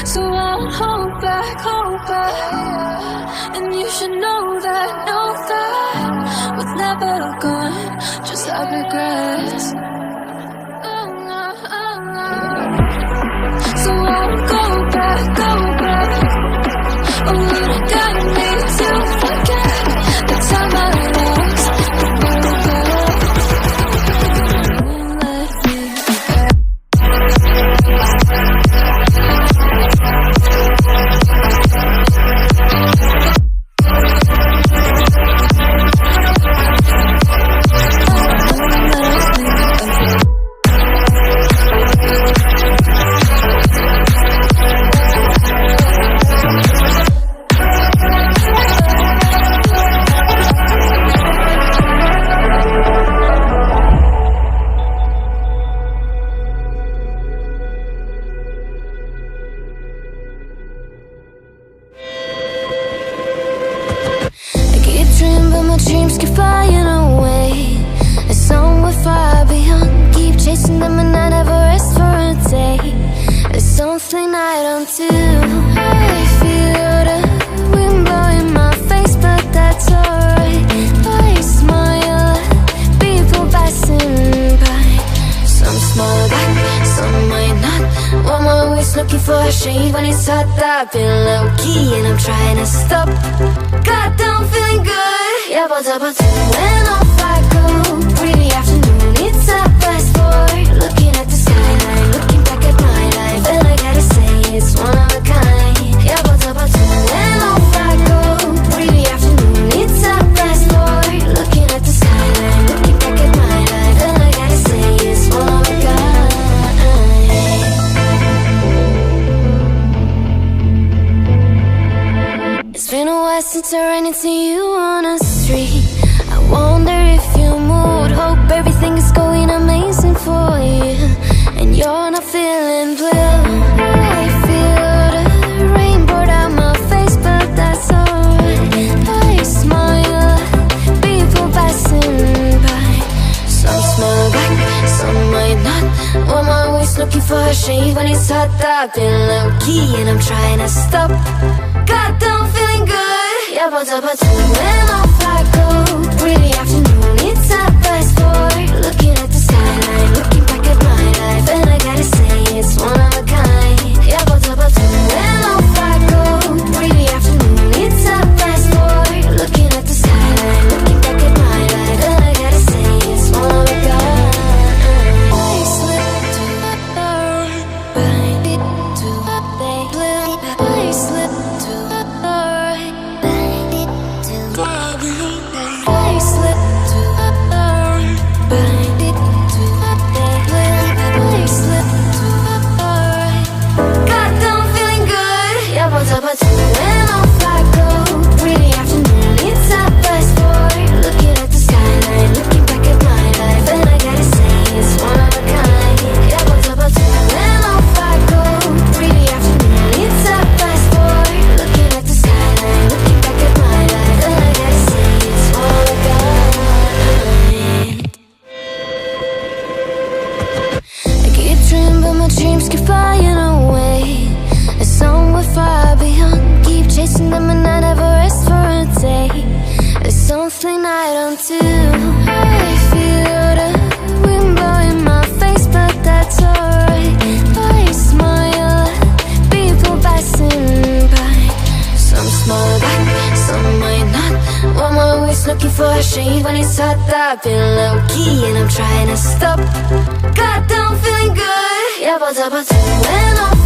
So I won't hold back, and you should know that was never gone, just have regrets. So I won't go back, oh, you got me to forget the time I lost, let me forget. But my dreams keep flying away. A song we're far beyond. Keep chasing them and I never rest for a day. There's something I don't do. I feel the wind blowing my face, but that's alright. I smile at people passing by. Some smile back, some might not. I'm always looking for a shade when it's hot. I've been low-key and I'm trying to stop. God, I'm feeling good. Yeah, but when off I go. Pretty afternoon, it's a fast forward. Looking at the skyline, looking back at my life, and I gotta say it's one of a kind. Yeah, but when off I go. Pretty afternoon, it's a fast forward. Looking at the skyline, looking back at my life, and I gotta say it's one of a kind. It's been a while since I ran into you on a street. I wonder if you moved. Hope everything is going amazing for you, and you're not feeling blue. I feel the rain pour down my face, but that's alright. I smile at people passing by. Some smile back, some might not. I'm always looking for a shade when it's hot. I've been low-key and I'm trying to stop. God, I'm feeling good. Yeah, but when off I go. Pretty afternoon, it's a fast forward. Looking at the skyline, looking back at my life, and I gotta say it's one of a kind. Yeah, but when off I go. Pretty afternoon, it's a fast forward. Looking at the skyline, looking back at my life, and I gotta say it's one of a kind. I slip to the right, to the blue. I slip to the right, to the I slip to the right, to the I slip to the right. God, I'm feeling good. Yeah, but when off I go. Pretty afternoon, it's a fast forward. Looking at the skyline, looking back at my life, and I gotta say it's one of a kind. Yeah, but when off I go. Pretty afternoon, it's a fast forward. Looking at the skyline, looking back at my life, and I gotta say it's one of a kind. I keep dreaming, but my dreams keep flying away. A song we're far beyond. Keep chasing them and I never rest for a day. There's something I don't do. I feel the wind blowing my face, but that's alright. I smile at people passing by. Some smile back, some might not. I'm always looking for a shade when it's hot. I've been low-key and I'm trying to stop. God, I'm feeling good. Yeah, but when off